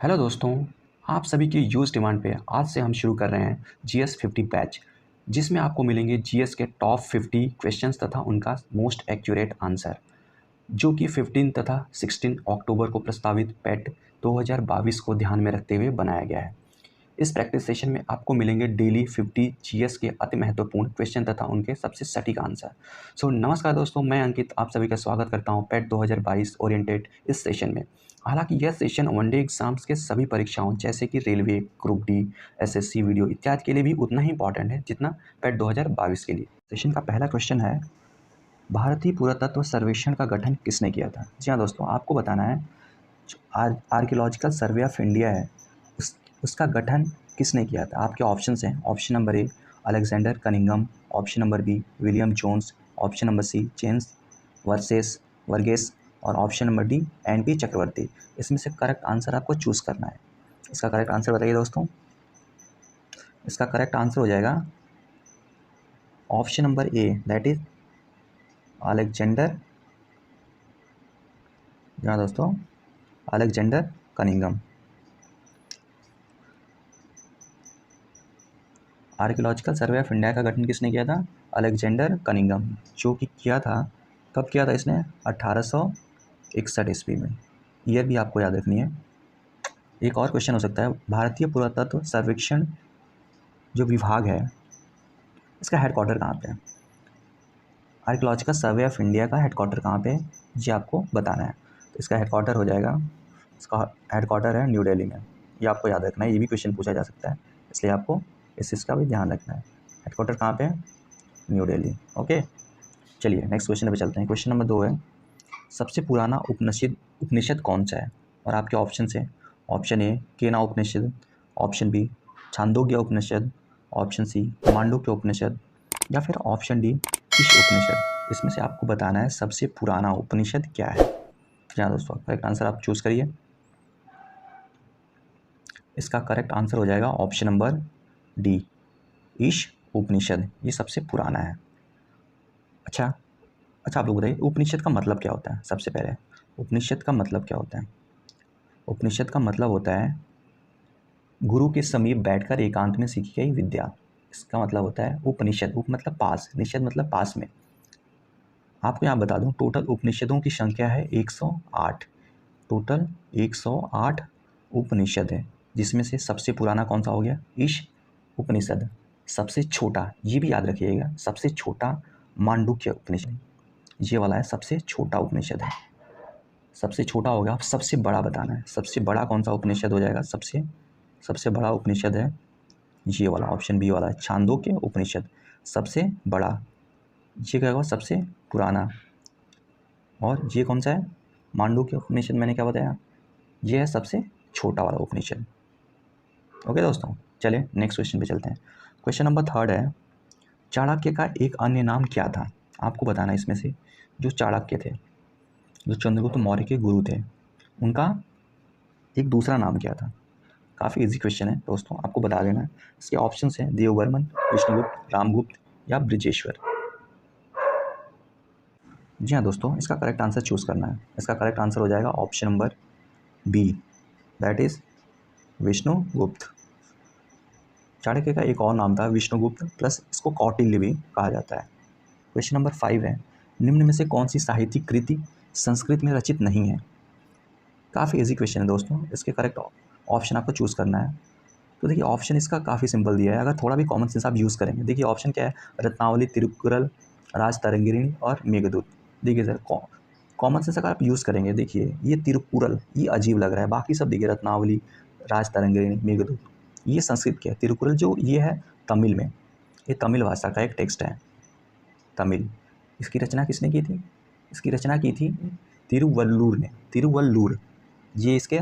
Hello दोस्तों, आप सभी की यूज़ डिमांड पे आज से हम शुरू कर रहे हैं जीएस 50 बैच, जिसमें आपको मिलेंगे जीएस के टॉप 50 क्वेश्चंस तथा उनका मोस्ट एक्यूरेट आंसर, जो कि 15 तथा 16 अक्टूबर को प्रस्तावित पैट 2022 को ध्यान में रखते हुए बनाया गया है। इस प्रैक्टिस सेशन में आपको मिलेंगे डेली 50 जीएस के अति महत्वपूर्ण क्वेश्चन तथा उनके सबसे सटीक आंसर। नमस्कार दोस्तों, मैं अंकित आप सभी का स्वागत करता हूं पैट 2022 ओरिएंटेड इस सेशन में। हालांकि यह सेशन वनडे एग्जाम्स के सभी परीक्षाओं जैसे कि railway, group D, SSC, video इत्यादि के लिए भी उतना ही इंपॉर्टेंट है जितना पैट 2022 के लिए। सेशन का पहला क्वेश्चन है, भारतीय पुरातत्व सर्वेक्षण का गठन किसने किया था? जी हाँ दोस्तों, आपको बताना है आर्कियोलॉजिकल सर्वे ऑफ इंडिया है, उसका गठन किसने किया था? आपके ऑप्शंस हैं, option number A Alexander Cunningham, option number B William Jones, option number C James वर्गेस और option number D N P. Chakravarti. इसमें से करेक्ट आंसर आपको चूज़ करना है। इसका करेक्ट आंसर बताइए दोस्तों। इसका करेक्ट आंसर हो जाएगा option number A, that is Alexander, जहाँ दोस्तों Alexander Cunningham. Archaeological survey of India का गठन किसने किया था? अलेक्जेंडर कनिंघम, जो कि किया था, कब किया था इसने? 1861 ईस्वी में। ईयर भी आपको याद रखनी है। एक और क्वेश्चन हो सकता है, भारतीय पुरातत्व सर्वेक्षण जो विभाग है, इसका हेडक्वार्टर कहाँ पे है? आर्कियोलॉजिकल सर्वे ऑफ इंडिया का हेडक्वार्टर कहाँ पे है, ये आपको बताना है। तो इसका हेडक्वार्टर हो जाएगा, इसका हेडक्वार्टर है न्यू दिल्ली में। ये आपको याद रखना है, ये भी क्वेश्चन पूछा जा सकता है, इसलिए आपको इस चीज़ का भी ध्यान रखना है। हेडक्वार्टर कहाँ पे है? न्यू दिल्ली। ओके, चलिए नेक्स्ट क्वेश्चन पे चलते हैं। क्वेश्चन नंबर 2 है, सबसे पुराना उपनिषद कौन सा है? और आपके ऑप्शन है, ऑप्शन ए केना उपनिषद, ऑप्शन बी छांदोग्य उपनिषद, ऑप्शन सी मांडुक्य उपनिषद या फिर ऑप्शन डी ईश उपनिषद। इसमें से आपको बताना है सबसे पुराना उपनिषद क्या है। क्या दोस्तों, करेक्ट आंसर आप चूज़ करिए। इसका करेक्ट आंसर हो जाएगा ऑप्शन नंबर डी, ईश उपनिषद। ये सबसे पुराना है। अच्छा, आप लोग बताइए उपनिषद का मतलब क्या होता है? सबसे पहले उपनिषद का मतलब क्या होता है? उपनिषद का मतलब होता है गुरु के समीप बैठकर एकांत में सीखी गई विद्या। इसका मतलब होता है उपनिषद। उप मतलब पास, निषद मतलब पास में। आपको यहाँ बता दूं, टोटल उपनिषदों की संख्या है 108। टोटल 108 उपनिषद है, जिसमें से सबसे पुराना कौन सा हो गया? ईश उपनिषद। सबसे छोटा, ये भी याद रखिएगा, सबसे छोटा मांडुक्य उपनिषद। ये वाला है सबसे छोटा उपनिषद है। सबसे छोटा हो गया, अब सबसे बड़ा बताना है। सबसे बड़ा कौन सा उपनिषद हो जाएगा? सबसे बड़ा उपनिषद है ये वाला, ऑप्शन बी वाला है, छांदोग्य उपनिषद। सबसे बड़ा। ये क्या होगा? सबसे पुराना। और ये कौन सा है? मांडुक्य उपनिषद। मैंने क्या बताया? ये है सबसे छोटा वाला उपनिषद। ओके दोस्तों, चलिए नेक्स्ट क्वेश्चन पे चलते हैं। क्वेश्चन नंबर 3 है, चाणक्य का एक अन्य नाम क्या था? आपको बताना है इसमें से जो चाणक्य थे, जो चंद्रगुप्त मौर्य के गुरु थे, उनका एक दूसरा नाम क्या था? काफ़ी इजी क्वेश्चन है दोस्तों, आपको बता देना है। इसके ऑप्शंस हैं देववर्मन, विष्णुगुप्त, रामगुप्त या बृजेश्वर। जी हाँ दोस्तों, इसका करेक्ट आंसर चूज़ करना है। इसका करेक्ट आंसर हो जाएगा option number B, that is Vishnugupta. Chanakya का एक और नाम था विष्णुगुप्त, प्लस इसको कौटिल्य भी कहा जाता है। क्वेश्चन नंबर 5 है, निम्न में से कौन सी साहित्यिक कृति संस्कृत में रचित नहीं है? काफ़ी इजी क्वेश्चन है दोस्तों, इसके करेक्ट ऑप्शन आपको चूज़ करना है। तो देखिए ऑप्शन इसका काफ़ी सिंपल दिया है, अगर थोड़ा भी कॉमन सेंस आप यूज़ करेंगे। देखिए ऑप्शन क्या है, रत्नावली, तिरुकुरल, राजतरंगिणी और मेघदूत। देखिए सर, कॉमन सेंस अगर आप यूज़ करेंगे, देखिए ये तिरुकुरल, ये अजीब लग रहा है। बाकी सब देखिए रत्नावली, राजतरंगिणी, मेघदूत, ये संस्कृत के है। तिरुकुरल जो ये है तमिल में, ये तमिल भाषा का एक टेक्स्ट है, तमिल। इसकी रचना किसने की थी? इसकी रचना की थी तिरुवल्लुर ने। तिरुवल्लुर, ये इसके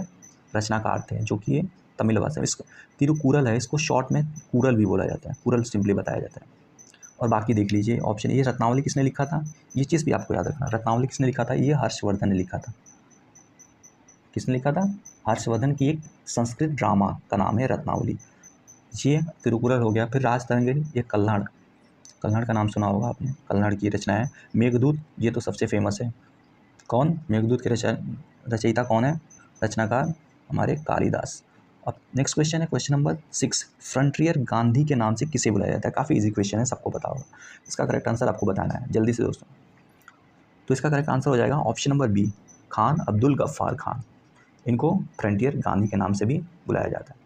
रचनाकार थे, जो कि ये तमिल भाषा में। इसको तिरुकुरल है, इसको शॉर्ट में कुरल भी बोला जाता है, कुरल सिंपली बताया जाता है। और बाकी देख लीजिए ऑप्शन, ये रत्नावली किसने लिखा था? ये चीज़ भी आपको याद रखना। रत्नावली किसने लिखा था? ये हर्षवर्धन ने लिखा था। किसने लिखा था? हर्षवर्धन की एक संस्कृत ड्रामा का नाम है रत्नावली। ये तिरुकुरल हो गया। फिर राजतरंगिणी, ये कल्हड़, कल्हड़ का नाम सुना होगा आपने, कल्हड़ की रचना है। मेघदूत, ये तो सबसे फेमस है। कौन? मेघदूत के रचयिता कौन है? रचनाकार हमारे कालिदास। अब नेक्स्ट क्वेश्चन है क्वेश्चन नंबर 6, फ्रंटियर गांधी के नाम से किसे बुलाया जाता है? काफ़ी इजी क्वेश्चन है, सबको पता होगा। इसका करेक्ट आंसर आपको बताना है जल्दी से दोस्तों। तो इसका करेक्ट आंसर हो जाएगा option number B, Khan Abdul Ghaffar Khan. इनको फ्रंटियर गांधी के नाम से भी बुलाया जाता है।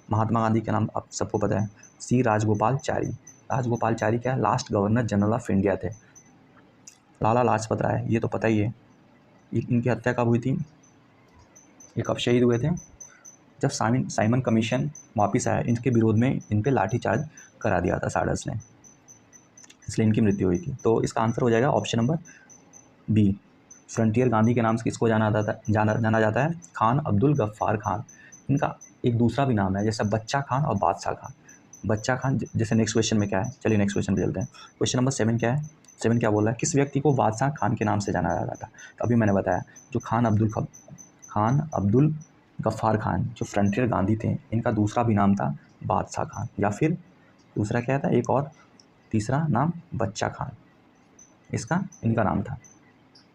महात्मा गांधी के नाम आप सबको पता है, सी राजगोपालचारी। राजगोपालचारी क्या है? Last governor general of India थे। लाला लाजपत राय, ये तो पता ही है। इनकी हत्या कब हुई थी? ये कब शहीद हुए थे? जब साइमन कमीशन वापस आया, इनके विरोध में इन पे लाठीचार्ज करा दिया था साड़स ने, इसलिए इनकी मृत्यु हुई थी। तो इसका आंसर हो जाएगा option number B, frontier Gandhi के नाम से किसको जाना जाता है? खान अब्दुल गफ्फार खान। इनका एक दूसरा भी नाम है, जैसे बच्चा खान और बादशाह खान। बच्चा खान जैसे नेक्स्ट क्वेश्चन में क्या है, चलिए नेक्स्ट क्वेश्चन पे चलते हैं। क्वेश्चन नंबर 7 क्या है? 7 क्या बोल रहा है? किस व्यक्ति को बादशाह खान के नाम से जाना जाता था? तो अभी मैंने बताया, जो खान अब्दुल गफ्फार खान जो फ्रंटियर गांधी थे, इनका दूसरा भी नाम था बादशाह खान, या फिर दूसरा क्या था, एक और तीसरा नाम बच्चा खान, इसका इनका नाम था।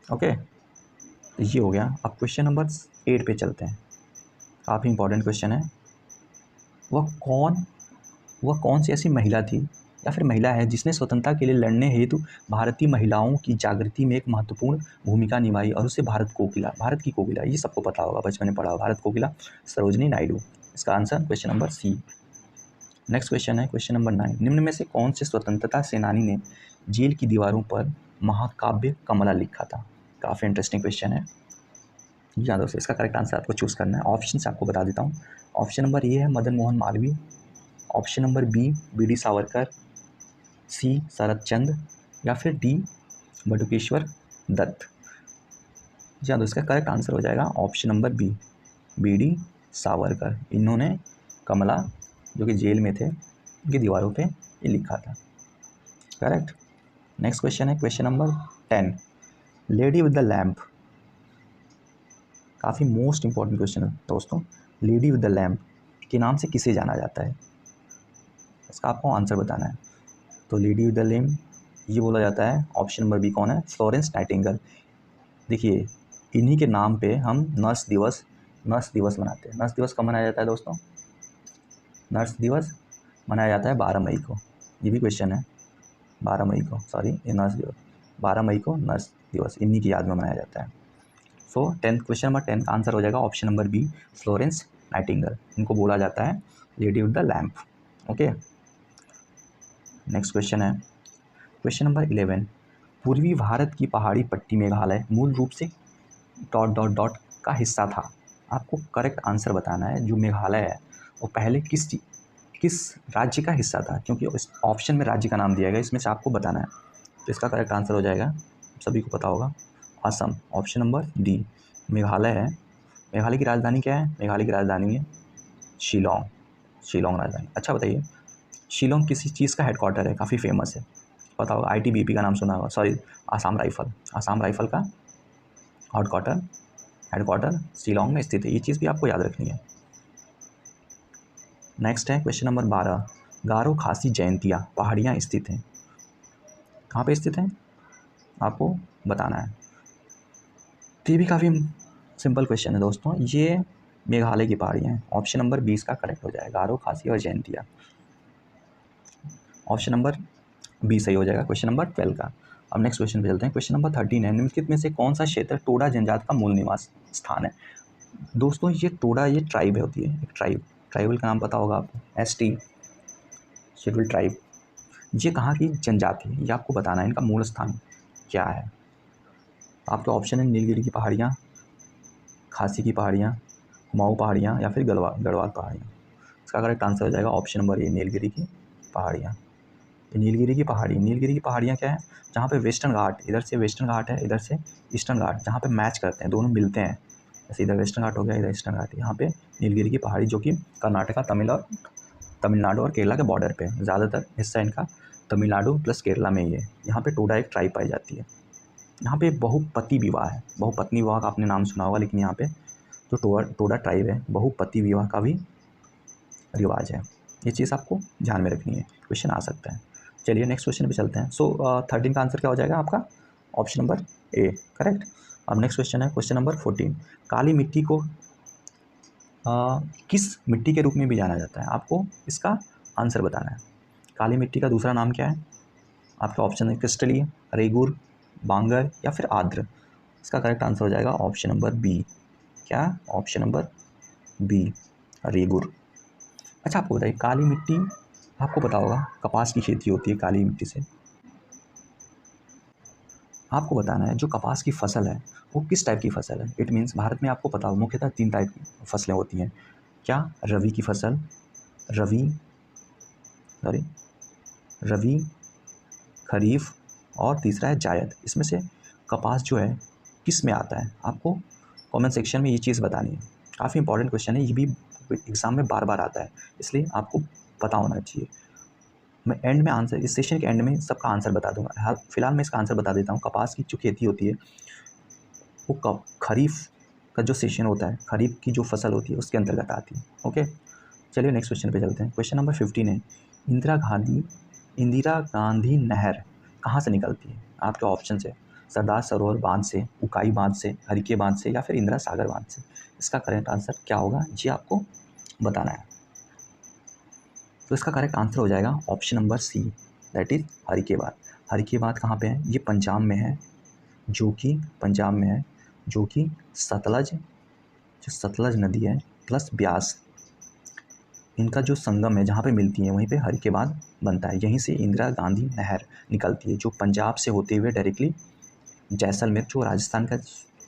ओके, तो ये हो गया। अब क्वेश्चन नंबर 8 पे चलते हैं। काफ़ी इंपॉर्टेंट क्वेश्चन है। वह कौन सी ऐसी महिला थी या फिर महिला है जिसने स्वतंत्रता के लिए लड़ने हेतु भारतीय महिलाओं की जागृति में एक महत्वपूर्ण भूमिका निभाई और उसे भारत की कोकिला, ये सबको पता होगा, बचपन में पढ़ा होगा, भारत कोकिला सरोजिनी नायडू। इसका answer question number C. Next question है क्वेश्चन नंबर 9, निम्न में से कौन से स्वतंत्रता सेनानी ने जेल की दीवारों पर महाकाव्य कमला लिखा था? काफ़ी इंटरेस्टिंग क्वेश्चन है। याद हो, इसका करेक्ट आंसर आपको चूज़ करना है। ऑप्शन से आपको बता देता हूँ। ऑप्शन नंबर ए है Madan Mohan Malviya, option number B B D. Savarkar, C Sharad Chandra, या फिर डी बटुकेश्वर दत्त। याद हो, इसका करेक्ट आंसर हो जाएगा option number B, B D. Savarkar. इन्होंने कमला जो कि जेल में थे, उनकी दीवारों पे ये लिखा था। करेक्ट। नेक्स्ट क्वेश्चन है question number 10, lady with the lamp. काफ़ी मोस्ट इंपॉर्टेंट क्वेश्चन है दोस्तों। लेडी विद द लैम्प के नाम से किसे जाना जाता है? इसका आपको आंसर बताना है। तो लेडी विद द लैम्प ये बोला जाता है, ऑप्शन नंबर बी कौन है? Florence Nightingale. देखिए, इन्हीं के नाम पे हम नर्स दिवस मनाते हैं। नर्स दिवस कब मनाया जाता है दोस्तों? नर्स दिवस मनाया जाता है 12 मई को। ये भी क्वेश्चन है, 12 मई को, सॉरी ये नर्स दिवस 12 मई को नर्स दिवस इन्हीं की याद में मनाया जाता है। सो 10 क्वेश्चन नंबर 10 का आंसर हो जाएगा option number B, Florence Nightingale. इनको बोला जाता है lady with the lamp. Okay, next question है क्वेश्चन नंबर 11, पूर्वी भारत की पहाड़ी पट्टी मेघालय मूल रूप से ... का हिस्सा था। आपको करेक्ट आंसर बताना है। जो मेघालय है वो पहले किस राज्य का हिस्सा था, क्योंकि इस ऑप्शन में राज्य का नाम दिया गया, इसमें से आपको बताना है। तो इसका करेक्ट आंसर हो जाएगा, सभी को पता होगा, Assam. Option number D Meghalaya है। मेघालय की राजधानी क्या है? मेघालय की राजधानी है शिलोंग राजधानी। अच्छा बताइए, शिलोंग किसी चीज़ का हेडक्वार्टर है? काफ़ी फेमस है, पता होगा, ITBP का नाम सुना होगा, सॉरी आसाम राइफल का हेडक्वार्टर शिलोंग में स्थित है। ये चीज़ भी आपको याद रखनी है। नेक्स्ट है क्वेश्चन नंबर 12, गारो खासी जयंतिया पहाड़ियाँ स्थित हैं। कहाँ पे स्थित हैं आपको बताना है। तो ये भी काफ़ी सिंपल क्वेश्चन है दोस्तों। ये मेघालय की पहाड़ियाँ हैं। ऑप्शन नंबर 20 का करेक्ट हो जाएगा, गारो खासी और जयंतिया। ऑप्शन नंबर बी सही हो जाएगा क्वेश्चन नंबर 12 का। अब नेक्स्ट क्वेश्चन पे चलते हैं। क्वेश्चन नंबर 13 है, निम्नलिखित में से कौन सा क्षेत्र टोडा जनजाति का मूल निवास स्थान है? दोस्तों ये टोडा, ये ट्राइब होती है, एक ट्राइबल का नाम पता होगा आपको, ST शेड्यूल ट्राइब। ये कहाँ की जनजाति है, ये आपको बताना है। इनका मूल स्थान क्या है? आपके ऑप्शन है नीलगिरी की पहाड़ियाँ, खासी की पहाड़ियाँ, कुमाऊँ पहाड़ियाँ, या फिर गढ़वाल पहाड़ियाँ। इसका करेक्ट आंसर हो जाएगा ऑप्शन नंबर ए, नीलगिरी की पहाड़ियाँ। नीलगिरी की पहाड़ियाँ क्या है? जहाँ पे वेस्टर्न घाट, इधर से वेस्टर्न घाट है, इधर से ईस्टर्न घाट, जहाँ पे मैच करते हैं, दोनों मिलते हैं। जैसे इधर वेस्टर्न घाट हो गया, इधर ईस्टर्न घाट। यहाँ पे नीलगिरी की पहाड़ी, जो कि कर्नाटका, तमिलनाडु और केरला के बॉर्डर पे, ज़्यादातर हिस्सा इनका तमिलनाडु प्लस केरला में ही है। यहाँ पे टोडा एक ट्राइब पाई जाती है। यहाँ पे बहुपति विवाह है, बहुपत्नी विवाह का आपने नाम सुना होगा, लेकिन यहाँ पे जो टोडा ट्राइब है, बहुपति विवाह का भी रिवाज है। ये चीज़ आपको ध्यान में रखनी है, क्वेश्चन आ सकता है। चलिए नेक्स्ट क्वेश्चन पे चलते हैं। 13 का आंसर क्या हो जाएगा आपका? ऑप्शन नंबर ए, करेक्ट। अब नेक्स्ट क्वेश्चन है क्वेश्चन नंबर 14, काली मिट्टी को किस मिट्टी के रूप में भी जाना जाता है? आपको इसका आंसर बताना है। काली मिट्टी का दूसरा नाम क्या है? आपके ऑप्शन है क्रिस्टलीय, रेगुर, बांगर या फिर आर्द्र। इसका करेक्ट आंसर हो जाएगा ऑप्शन नंबर बी। क्या? Option number B, regur. अच्छा, आपको बताइए काली मिट्टी, आपको पता होगा कपास की खेती होती है काली मिट्टी से। आपको बताना है जो कपास की फसल है वो किस टाइप की फसल है। इट मीन्स भारत में आपको पता हो मुख्यतः 3 टाइप की फसलें होती हैं। क्या? रबी की फसल, रबी सॉरी रबी, खरीफ और तीसरा है जायद। इसमें से कपास जो है किस में आता है? आपको कमेंट सेक्शन में ये चीज़ बतानी है। काफ़ी इंपॉर्टेंट क्वेश्चन है, ये भी एग्ज़ाम में बार बार आता है, इसलिए आपको पता होना चाहिए। मैं एंड में आंसर, इस सेशन के एंड में सबका आंसर बता दूंगा। हाँ, फिलहाल मैं इसका आंसर बता देता हूँ। कपास की जो खेती होती है वो कब खरीफ का जो सेशन होता है, खरीफ की जो फसल होती है उसके अंतर्गत आती है। ओके, चलिए नेक्स्ट क्वेश्चन पे चलते हैं। क्वेश्चन नंबर 15 है, इंदिरा गांधी नहर कहाँ से निकलती है? आपके ऑप्शन है सरदार सरोवर बांध से, उकाई बांध से, हरिके बांध से या फिर इंदिरा सागर बांध से। इसका करेक्ट आंसर क्या होगा जी आपको बताना है। तो इसका करेक्ट आंसर हो जाएगा option number C, that is Harike बांध। हरिके बांध कहाँ पे है? ये पंजाब में है, जो कि पंजाब में है, जो कि सतलज नदी है प्लस ब्यास, इनका जो संगम है जहाँ पे मिलती है वहीं पे हरिके बांध बनता है। यहीं से इंदिरा गांधी नहर निकलती है, जो पंजाब से होते हुए डायरेक्टली जैसलमेर, जो राजस्थान का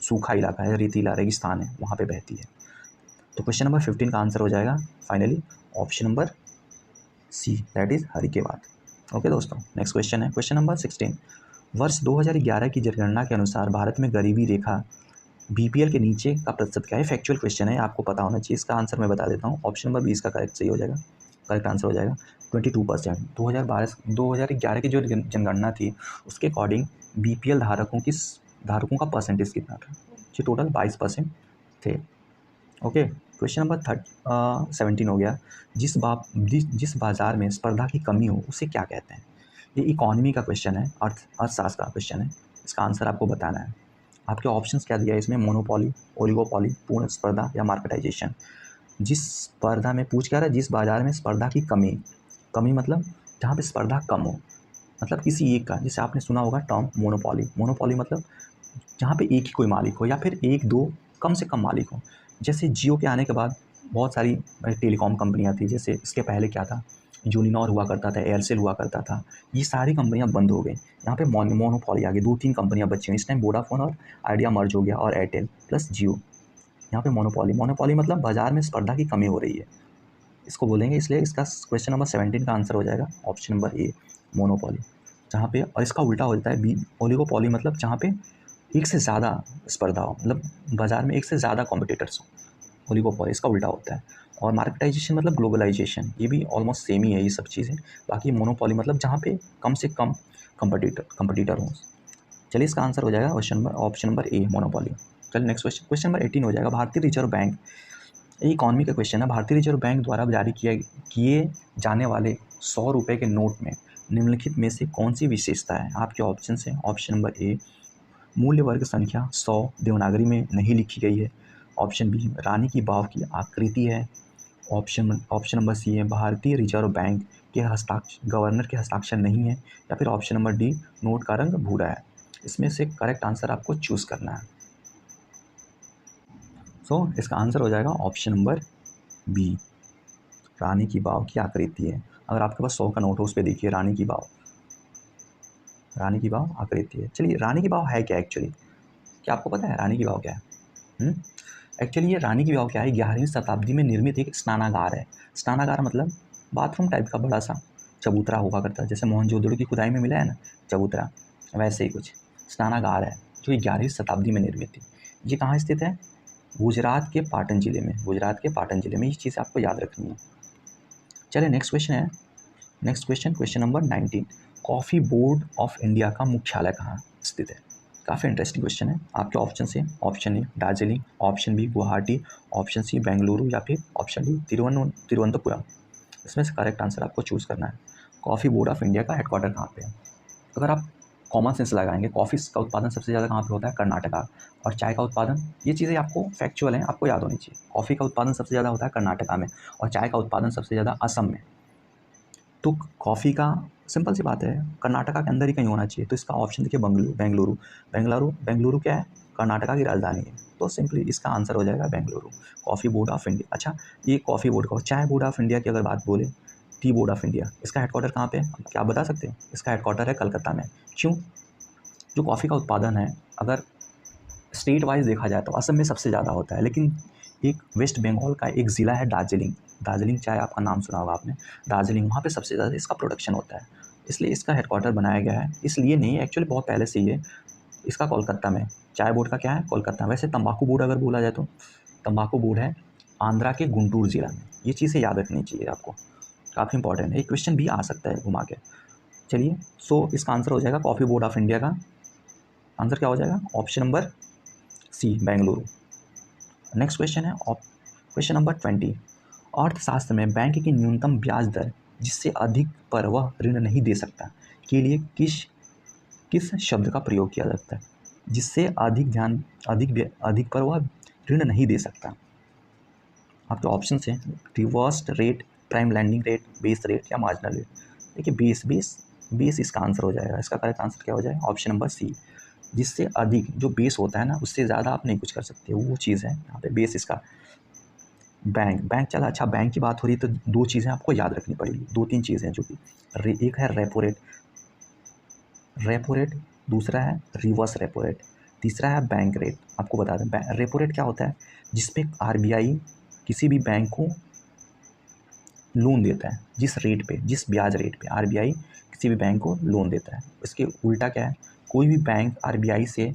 सूखा इलाका है, रेतीला रेगिस्तान है, वहाँ पे बहती है। तो क्वेश्चन नंबर 15 का आंसर हो जाएगा finally option number C, that is Harike बांध। ओके दोस्तों, नेक्स्ट क्वेश्चन है क्वेश्चन नंबर 16। वर्ष 2011 की जनगणना के अनुसार भारत में गरीबी रेखा बीपीएल के नीचे का प्रतिशत क्या है? फैक्चुअल क्वेश्चन है, आपको पता होना चाहिए। इसका आंसर मैं बता देता हूँ। ऑप्शन नंबर 20 का करेक्ट सही हो जाएगा, करेक्ट आंसर हो जाएगा 22%। 2011 की जो जनगणना थी उसके अकॉर्डिंग बीपीएल धारकों का परसेंटेज कितना था? जी टोटल 22% थे। ओके, क्वेश्चन नंबर 17 हो गया। जिस बाजार में स्पर्धा की कमी हो उसे क्या कहते हैं? ये इकोनॉमी का क्वेश्चन है, अर्थशास्त्र का क्वेश्चन है। इसका आंसर आपको बताना है। आपके ऑप्शंस क्या दिया है इसमें? मोनोपॉली, ओलिगोपॉली, पूर्ण स्पर्धा या मार्केटाइजेशन। जिस स्पर्धा में पूछ क्या रहा है? जिस बाजार में स्पर्धा की कमी, कमी मतलब जहाँ पे स्पर्धा कम हो, मतलब किसी एक का, जैसे आपने सुना होगा टर्म मोनोपॉली। मोनोपॉली मतलब जहाँ पे एक ही कोई मालिक हो या फिर एक दो कम से कम मालिक हो। जैसे जियो के आने के बाद बहुत सारी टेलीकॉम कंपनियाँ थी, जैसे इसके पहले क्या था, यूनिनॉर हुआ करता था, एयरसेल हुआ करता था, ये सारी कंपनियां बंद हो गई। यहाँ पे मोनोपॉली आ गई, 2-3 कंपनियां बची हुई। इस टाइम वोडाफोन और आइडिया मर्ज हो गया और एयरटेल प्लस जियो। यहाँ पे मोनोपॉली मतलब बाजार में स्पर्धा की कमी हो रही है, इसको बोलेंगे। इसलिए इसका क्वेश्चन नंबर 17 का आंसर हो जाएगा ऑप्शन नंबर ए, मोनोपॉली। जहाँ पे, और इसका उल्टा हो जाता है बी, ओलिगोपॉली मतलब जहाँ पे एक से ज़्यादा स्पर्धा हो, मतलब बाजार में एक से ज़्यादा कॉम्पिटिटर्स हो। ओलिगोपॉली इसका उल्टा होता है। और मार्केटाइजेशन मतलब ग्लोबलाइजेशन, ये भी ऑलमोस्ट सेम ही है ये सब चीज़ें। बाकी मोनोपॉली मतलब जहाँ पे कम से कम कंपटीटर हों। चलिए इसका आंसर हो जाएगा ऑप्शन नंबर ए, मोनोपॉली। चलिए नेक्स्ट क्वेश्चन, क्वेश्चन नंबर 18 हो जाएगा। भारतीय रिजर्व बैंक, ये इकॉनमी का क्वेश्चन है। भारतीय रिजर्व बैंक द्वारा जारी किए जाने वाले 100 रुपये के नोट में निम्नलिखित में से कौन सी विशेषता है? आपके ऑप्शन है ऑप्शन नंबर ए, मूल्य वर्ग संख्या 100 देवनागरी में नहीं लिखी गई है। ऑप्शन बी, रानी की वाव की आकृति है। ऑप्शन नंबर सी है, भारतीय रिजर्व बैंक के गवर्नर के हस्ताक्षर नहीं है। या फिर ऑप्शन नंबर डी, नोट का रंग भूरा है। इसमें से करेक्ट आंसर आपको चूज़ करना है। सो इसका आंसर हो जाएगा ऑप्शन नंबर बी, रानी की वाव की आकृति है। अगर आपके पास 100 का नोट हो उस पर देखिए रानी की वाव आकृति है। चलिए रानी की वाव है क्या एक्चुअली? क्या आपको पता है रानी की वाव क्या है? एक्चुअली ये रानी की वाव क्या है, 11वीं शताब्दी में निर्मित एक स्नानागार है। स्नानागार मतलब बाथरूम टाइप का बड़ा सा चबूतरा हुआ करता है, जैसे मोहनजोदड़ो की खुदाई में मिला है ना चबूतरा, वैसे ही कुछ स्नानागार है जो 11वीं शताब्दी में निर्मित थी। ये कहाँ स्थित है? गुजरात के पाटन जिले में, ये चीज़ आपको याद रखनी है। चलिए नेक्स्ट क्वेश्चन है, question number 19। Coffee board of India का मुख्यालय कहाँ स्थित है? काफ़ी इंटरेस्टिंग क्वेश्चन है। आपके ऑप्शन से option A Darjeeling, option B Guwahati, option C Bengaluru या फिर ऑप्शन डी तिरुवनंतपुरम। इसमें से करेक्ट आंसर आपको चूज़ करना है। कॉफ़ी बोर्ड ऑफ इंडिया का हेडक्वार्टर कहाँ पे है? अगर आप कॉमन सेंस लगाएंगे, कॉफ़ी का उत्पादन सबसे ज़्यादा कहाँ पे होता है? कर्नाटका। और चाय का उत्पादन, ये चीज़ें आपको फैक्चुअल हैं, आपको याद होनी चाहिए। कॉफ़ी का उत्पादन सबसे ज़्यादा होता है कर्नाटका में और चाय का उत्पादन सबसे ज़्यादा असम में। तो कॉफ़ी का सिंपल सी बात है, कर्नाटका के अंदर ही कहीं होना चाहिए। तो इसका ऑप्शन देखिए बेंगलुरु। बेंगलुरु क्या है? कर्नाटका की राजधानी है। तो सिंपली इसका आंसर हो जाएगा Bengaluru. Coffee board of India. अच्छा, ये कॉफ़ी बोर्ड का, चाय बोर्ड ऑफ इंडिया की अगर बात बोले, टी बोर्ड ऑफ इंडिया, इसका हेडक्वार्टर कहाँ पे है? क्या आप बता सकते हैं? इसका हेडक्वार्टर है कलकत्ता में। क्यों? जो कॉफ़ी का उत्पादन है, अगर स्टेट वाइज देखा जाए तो असम में सबसे ज़्यादा होता है, लेकिन एक वेस्ट बंगाल का एक ज़िला है दार्जिलिंग। दार्जिलिंग चाय आपका नाम सुना होगा आपने, दार्जिलिंग, वहाँ पे सबसे ज़्यादा इसका प्रोडक्शन होता है, इसलिए इसका हेडक्वार्टर बनाया गया है। इसलिए नहीं, एक्चुअली बहुत पहले से ही है, इसका कोलकाता में। चाय बोर्ड का क्या है? कोलकाता। वैसे तंबाकू बोर्ड अगर बोला जाए तो तंबाकू बोर्ड है आंध्रा के गुंटूर जिला में। ये चीज़ें याद रखनी चाहिए आपको, काफ़ी इंपॉर्टेंट है। एक क्वेश्चन भी आ सकता है घुमा के। चलिए, सो इसका आंसर हो जाएगा कॉफ़ी बोर्ड ऑफ इंडिया का आंसर क्या हो जाएगा? Option number C, Bengaluru. Next question है क्वेश्चन नंबर 20। अर्थशास्त्र में बैंक की न्यूनतम ब्याज दर जिससे अधिक पर वह ऋण नहीं दे सकता के लिए किस किस शब्द का प्रयोग किया जाता है? जिससे अधिक पर वह ऋण नहीं दे सकता। आपके ऑप्शन हैं reverse rate, prime landing rate, base rate या मार्जिनल रेट। देखिए बेस इसका आंसर हो जाएगा। इसका करेक्ट आंसर क्या हो जाएगा? Option number C. जिससे अधिक जो बेस होता है ना, उससे ज़्यादा आप नहीं कुछ कर सकते, वो चीज़ है यहाँ पे बेस इसका। बैंक चला। अच्छा, बैंक की बात हो रही है तो दो चीज़ें आपको याद रखनी पड़ेगी, 2-3 चीज़ें जो कि एक है रेपो रेट, दूसरा है रिवर्स रेपो रेट, तीसरा है बैंक रेट। आपको बता दें रेपो रेट क्या होता है? जिसपे आरबीआई किसी भी बैंक को लोन देता है, जिस ब्याज रेट पे आरबीआई किसी भी बैंक को लोन देता है। इसके उल्टा क्या है? कोई भी बैंक आरबीआई से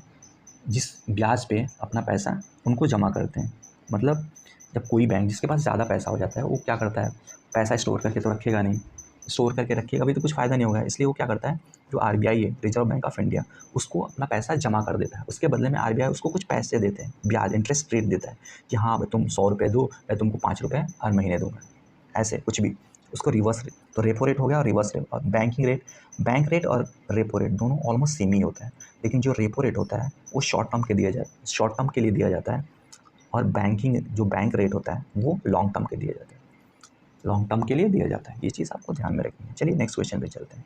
जिस ब्याज पे अपना पैसा उनको जमा करते हैं, मतलब जब कोई बैंक जिसके पास ज़्यादा पैसा हो जाता है, वो क्या करता है? पैसा स्टोर करके तो रखेगा नहीं, स्टोर करके रखेगा भी तो कुछ फ़ायदा नहीं होगा, इसलिए वो क्या करता है? जो आरबीआई है, रिजर्व बैंक ऑफ इंडिया, उसको अपना पैसा जमा कर देता है। उसके बदले में आरबीआई उसको कुछ पैसे देते हैं, ब्याज इंटरेस्ट रेट देता है कि हाँ भाई तुम 100 रुपये दो, मैं तुमको 5 रुपये हर महीने दूंगा, ऐसे कुछ भी। उसको रिवर्स रेट, तो रेपो रेट हो गया और रिवर्स रेट। और बैंक रेट और रेपो रेट दोनों ऑलमोस्ट सेम ही होता है, लेकिन जो रेपो रेट होता है वो शॉर्ट टर्म के लिए दिया जाता है, और जो बैंक रेट होता है वो लॉन्ग टर्म के लिए दिया जाता है। ये चीज़ आपको ध्यान में रखनी है। चलिए नेक्स्ट क्वेश्चन पे चलते हैं।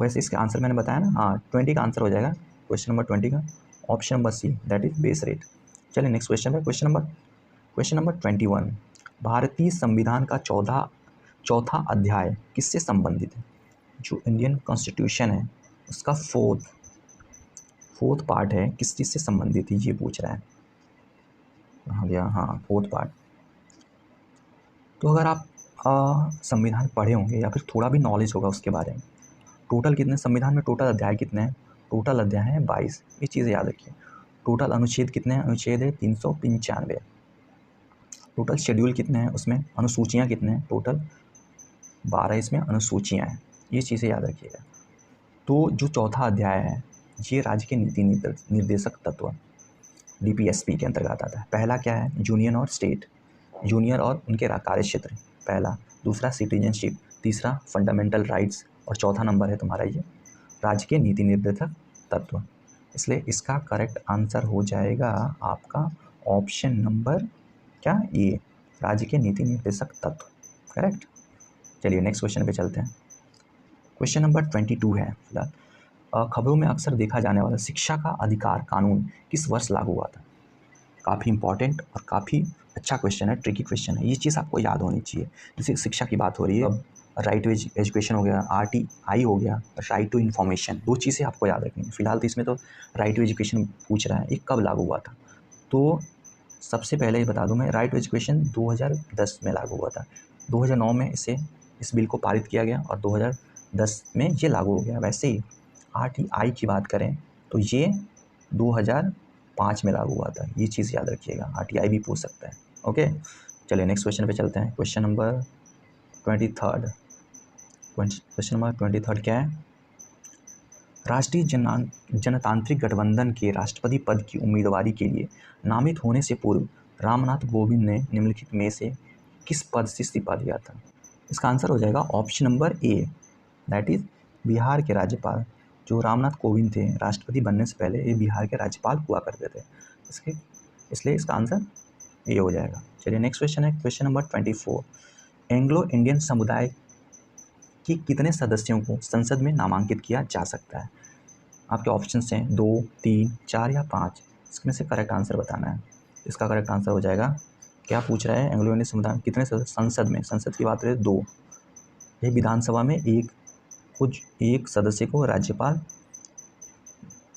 वैसे इसका आंसर मैंने बताया ना, हाँ 20 का आंसर हो जाएगा क्वेश्चन नंबर 20 का option number C, that is base rate. चलिए नेक्स्ट क्वेश्चन पे, क्वेश्चन नंबर 21। भारतीय संविधान का चौथा अध्याय किससे संबंधित है? जो इंडियन कॉन्स्टिट्यूशन है उसका फोर्थ पार्ट है, किस चीज़ से संबंधित है ये पूछ रहा है। कहाँ गया? हाँ, फोर्थ पार्ट। तो अगर आप संविधान पढ़े होंगे या फिर थोड़ा भी नॉलेज होगा उसके बारे में, टोटल कितने संविधान में टोटल अध्याय कितने हैं? टोटल अध्याय है 22। ये चीज़ें याद रखिए। टोटल अनुच्छेद कितने हैं? अनुच्छेद है 395। टोटल शेड्यूल कितने हैं उसमें? अनुसूचियाँ कितने हैं? टोटल 12 इसमें अनुसूचियाँ हैं। ये चीज़ें याद रखिएगा। तो जो चौथा अध्याय है ये राज्य के नीति निर्देशक तत्व डीपीएसपी के अंतर्गत आता है। पहला क्या है? जूनियर और उनके कार्य क्षेत्र, पहला। दूसरा सिटीजनशिप, तीसरा फंडामेंटल राइट्स, और चौथा नंबर है तुम्हारा ये राज्य के नीति निर्देशक तत्व। इसलिए इसका करेक्ट आंसर हो जाएगा आपका ऑप्शन नंबर क्या? ए, राज्य के नीति निर्देशक तत्व। करेक्ट। चलिए नेक्स्ट क्वेश्चन पे चलते हैं। क्वेश्चन नंबर 22 है फिलहाल। खबरों में अक्सर देखा जाने वाला शिक्षा का अधिकार कानून किस वर्ष लागू हुआ था? काफ़ी इंपॉर्टेंट और काफ़ी अच्छा क्वेश्चन है, ट्रिकी क्वेश्चन है। ये चीज़ आपको याद होनी चाहिए। जैसे शिक्षा की बात हो रही है, अब राइट टू एजुकेशन हो गया, RTI हो गया, राइट टू इन्फॉर्मेशन, दो चीज़ें आपको याद रखनी है। फिलहाल तो इसमें तो राइट टू एजुकेशन पूछ रहा है, ये कब लागू हुआ था? तो सबसे पहले ये बता दूं मैं, राइट टू एजुकेशन 2010 में लागू हुआ था। 2009 में इस बिल को पारित किया गया और 2010 में ये लागू हो गया। वैसे ही RTI की बात करें तो ये 2005 में लागू हुआ था। ये चीज़ याद रखिएगा, RTI भी पूछ सकता है। ओके, चलिए नेक्स्ट क्वेश्चन पे चलते हैं। क्वेश्चन नंबर 23 क्या है? राष्ट्रीय जनतांत्रिक गठबंधन के राष्ट्रपति पद की उम्मीदवारी के लिए नामित होने से पूर्व रामनाथ कोविंद ने निम्नलिखित में से किस पद से इस्तीफा दिया था? इसका आंसर हो जाएगा option number A, that is Bihar के राज्यपाल जो रामनाथ कोविंद थे राष्ट्रपति बनने से पहले ये बिहार के राज्यपाल हुआ करते थे, इसलिए इसका आंसर ये हो जाएगा। चलिए नेक्स्ट क्वेश्चन है क्वेश्चन नंबर 24। एंग्लो इंडियन समुदाय के कितने सदस्यों को संसद में नामांकित किया जा सकता है? आपके ऑप्शन हैं 2, 3, 4 या 5। इसमें से करेक्ट आंसर बताना है। इसका करेक्ट आंसर हो जाएगा, क्या पूछ रहा है, एंग्लो इंडियन समुदाय में कितने संसद में, संसद की बात करें 2, ये विधानसभा में एक सदस्य को राज्यपाल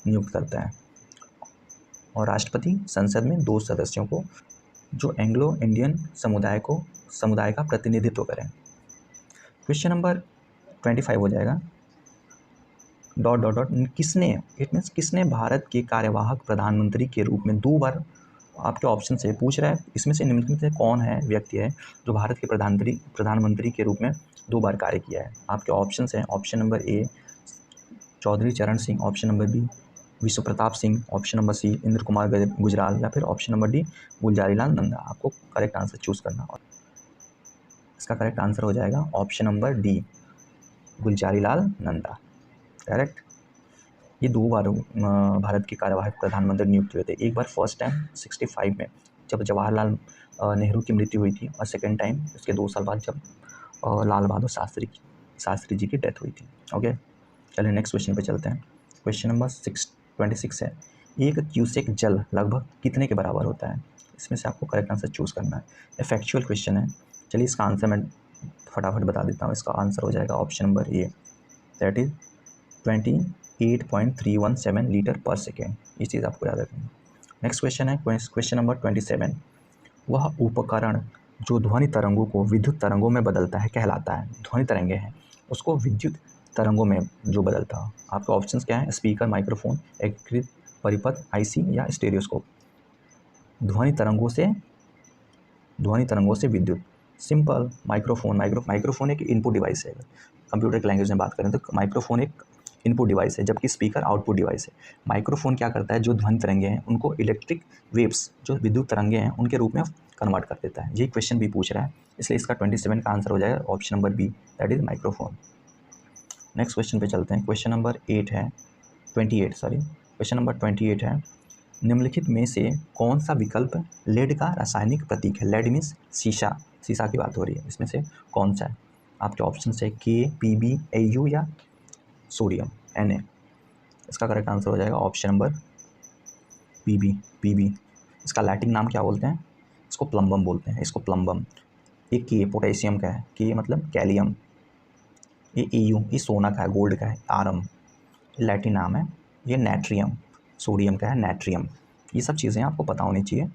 नियुक्त करता है और राष्ट्रपति संसद में 2 सदस्यों को जो एंग्लो इंडियन समुदाय का प्रतिनिधित्व करें। क्वेश्चन नंबर 25 हो जाएगा किसने भारत के कार्यवाहक प्रधानमंत्री के रूप में 2 बार, आपके ऑप्शन से पूछ रहा है इसमें से निम्नलिखित में से कौन है व्यक्ति है जो भारत के प्रधानमंत्री के रूप में 2 बार कार्य किया है? आपके ऑप्शन हैं ऑप्शन नंबर ए चौधरी चरण Singh, option number B Vishwa Pratap Singh, option number C Inder Kumar Gujral या फिर option number D Gulzari Lal Nanda. आपको करेक्ट आंसर चूज करना और इसका करेक्ट आंसर हो जाएगा option number D Gulzari Lal Nanda. Correct. ये 2 बार भारत के कार्यवाहक प्रधानमंत्री नियुक्त हुए थे। एक बार फर्स्ट टाइम 65 में जब जवाहरलाल नेहरू की मृत्यु हुई थी और सेकेंड टाइम उसके 2 साल बाद जब लाल बहादुर शास्त्री जी की डेथ हुई थी। ओके, चलिए नेक्स्ट क्वेश्चन पे चलते हैं। क्वेश्चन नंबर 26 है, 1 क्यूसेक जल लगभग कितने के बराबर होता है? इसमें से आपको करेक्ट आंसर चूज़ करना है। ये फैक्चुअल क्वेश्चन है। चलिए इसका आंसर मैं फटाफट बता देता हूँ। इसका आंसर हो जाएगा option number A, that is 28.317 litre पर सेकेंड। ये चीज़ आपको याद रखनी है। नेक्स्ट क्वेश्चन है क्वेश्चन नंबर 27। वह उपकरण जो ध्वनि तरंगों को विद्युत तरंगों में बदलता है कहलाता है। ध्वनि तरंगे हैं उसको विद्युत तरंगों में जो बदलता है। आपके ऑप्शंस क्या हैं? स्पीकर, माइक्रोफोन, एकीकृत परिपथ, आईसी या स्टेरियोस्कोप। ध्वनि तरंगों से विद्युत, सिंपल माइक्रोफोन एक इनपुट डिवाइस है। कंप्यूटर की लैंग्वेज में बात करें तो माइक्रोफोन एक इनपुट डिवाइस है जबकि स्पीकर आउटपुट डिवाइस है। माइक्रोफोन क्या करता है, जो ध्वनि तरंगे हैं उनको इलेक्ट्रिक वेव्स, जो विद्युत तरंगे हैं उनके रूप में कन्वर्ट कर देता है। ये क्वेश्चन भी पूछ रहा है, इसलिए इसका 27 का आंसर हो जाएगा option number B, that is microphone. Next question पे चलते हैं। क्वेश्चन नंबर 28 है, निम्नलिखित में से कौन सा विकल्प लेड का रासायनिक प्रतीक है? लेड मीन्स शीशा की बात हो रही है। इसमें से कौन सा है? आपके ऑप्शन है के, पीबी, एयू या सोडियम, Na। इसका करेक्ट आंसर हो जाएगा ऑप्शन नंबर पीबी। इसका लैटिन नाम क्या बोलते हैं? इसको प्लम्बम बोलते हैं। ये के पोटेशियम का है, के मतलब कैलियम। ये एयू, ये सोना का है, गोल्ड का है, आरम लैटिन नाम है। ये नेट्रियम, सोडियम का है नेट्रियम। ये सब चीज़ें आपको पता होनी चाहिए।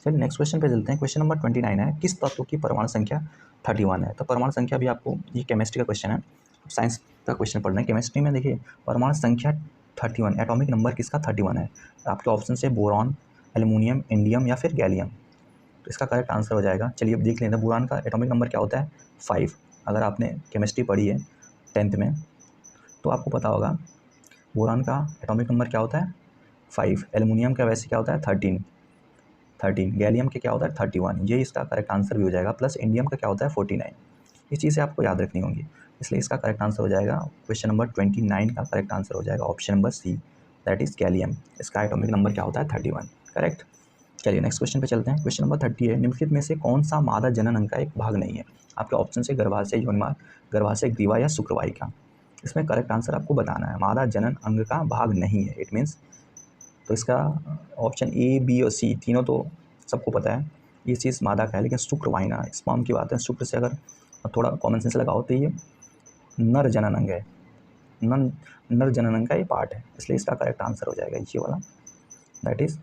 फिर नेक्स्ट क्वेश्चन पे चलते हैं। क्वेश्चन नंबर 29 है, किस तत्व की परमाणु संख्या 31 है? तो परमाणु संख्या भी आपको, ये केमिस्ट्री का क्वेश्चन है, साइंस का क्वेश्चन पढ़ना है। केमिस्ट्री में देखिए परमाणु संख्या 31, एटॉमिक नंबर किसका 31 है? आपके ऑप्शन से बोरॉन, एल्युमिनियम, इंडियम या फिर गैलियम। तो इसका करेक्ट आंसर हो जाएगा, चलिए अब देख लेते हैं। बोरॉन का एटॉमिक नंबर क्या होता है? 5। अगर आपने केमिस्ट्री पढ़ी है 10th में तो आपको पता होगा बोरॉन का एटॉमिक नंबर क्या होता है? 5। एल्युमिनियम का वैसे क्या होता है? 13। गैलियम के क्या होता है? 31। ये इसका करेक्ट आंसर भी हो जाएगा। प्लस इंडियम का क्या होता है? 49। ये चीज़ें आपको याद रखनी होंगी, इसलिए इसका करेक्ट आंसर हो जाएगा क्वेश्चन नंबर 29 का करेक्ट आंसर हो जाएगा option number C, that is gallium. इसका एटॉमिक नंबर क्या होता है? 31। करेक्ट। चलिए नेक्स्ट क्वेश्चन पे चलते हैं। क्वेश्चन नंबर 30 है, निम्नलिखित में से कौन सा मादा जनन अंग का एक भाग नहीं है? आपके ऑप्शन से गर्भाशय, योनिमार्ग, गर्भाशय ग्रीवा या शुक्रवाहिका। इसमें करेक्ट आंसर आपको बताना है। मादा जनन अंग का भाग नहीं है, इट मीन्स, तो इसका ऑप्शन ए, बी और सी तीनों तो सबको पता है ये चीज़ मादा का है, लेकिन शुक्रवाहिका, स्पर्म की बात है, शुक्र से अगर थोड़ा कॉमन सेंस लगाओ तो ये नर जनन अंग है, नर जनन अंग का ये पार्ट है, इसलिए इसका करेक्ट आंसर हो जाएगा ये वाला, दैट इज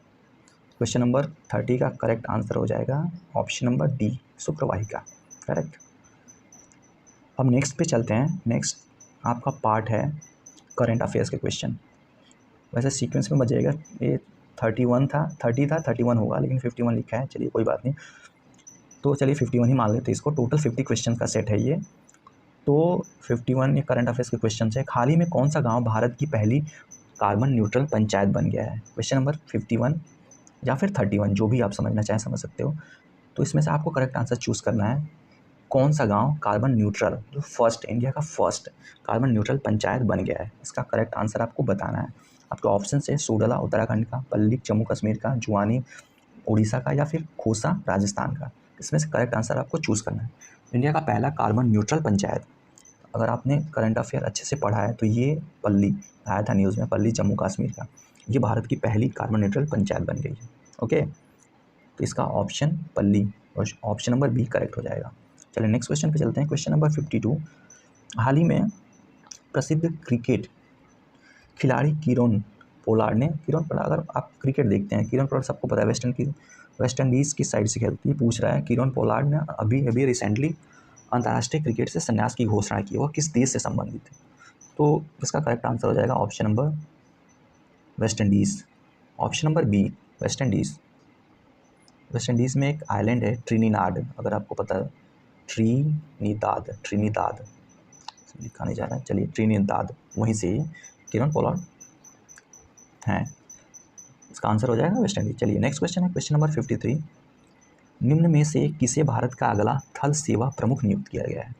क्वेश्चन नंबर 30 का करेक्ट आंसर हो जाएगा ऑप्शन नंबर डी, शुक्रवाहिका। करेक्ट। अब नेक्स्ट पे चलते हैं। नेक्स्ट आपका पार्ट है करंट अफेयर्स के क्वेश्चन। वैसे सीक्वेंस में बचेगा, ये 31 था, 30 था, 31 होगा, लेकिन 51 लिखा है, चलिए कोई बात नहीं, तो चलिए 51 ही मान लेते हैं इसको। टोटल 50 क्वेश्चन का सेट है ये। तो 51 ये करंट अफेयर्स के क्वेश्चन है। हाल ही में कौन सा गांव भारत की पहली कार्बन न्यूट्रल पंचायत बन गया है? क्वेश्चन नंबर 51 या फिर 31, जो भी आप समझना चाहें समझ सकते हो। तो इसमें से आपको करेक्ट आंसर चूज़ करना है। कौन सा गांव कार्बन न्यूट्रल, जो फर्स्ट इंडिया का फर्स्ट कार्बन न्यूट्रल पंचायत बन गया है? इसका करेक्ट आंसर आपको बताना है। आपके ऑप्शन है सोडला उत्तराखंड का, पल्ली जम्मू कश्मीर का, जुआनी उड़ीसा का, या फिर खोसा राजस्थान का। इसमें से करेक्ट आंसर आपको चूज़ करना है। इंडिया का पहला कार्बन न्यूट्रल पंचायत, अगर आपने करंट अफेयर अच्छे से पढ़ा है तो ये पल्ली आया था न्यूज़ में, पल्ली जम्मू कश्मीर का, ये भारत की पहली कार्बन न्यूट्रल पंचायत बन गई है। ओके, तो इसका ऑप्शन पल्ली और ऑप्शन नंबर बी करेक्ट हो जाएगा। चलिए नेक्स्ट क्वेश्चन पे चलते हैं। क्वेश्चन नंबर 52, हाल ही में प्रसिद्ध क्रिकेट खिलाड़ी किरण पोलार्ड ने, किरण पोलार्ड, अगर आप क्रिकेट देखते हैं, किरण पोलार्ड सबको पता है वेस्ट इंडीज़ की साइड से खेलती है। पूछ रहा है किरण पोलार्ड ने अभी रिसेंटली अंतर्राष्ट्रीय क्रिकेट से संन्यास की घोषणा की, वह किस देश से संबंधित है? तो इसका करेक्ट आंसर हो जाएगा option number West Indies, option number B West Indies. West Indies में एक आइलैंड है ट्रिनिडाद, अगर आपको पता है, ट्रिनिदाद लिखा नहीं जा रहा है, चलिए ट्रिनिदाद, वहीं से किरण पोलार्ड हैं। इसका आंसर हो जाएगा वेस्ट इंडीज। चलिए नेक्स्ट क्वेश्चन है क्वेश्चन नंबर 53, निम्न में से किसे भारत का अगला थल सेवा प्रमुख नियुक्त किया गया है?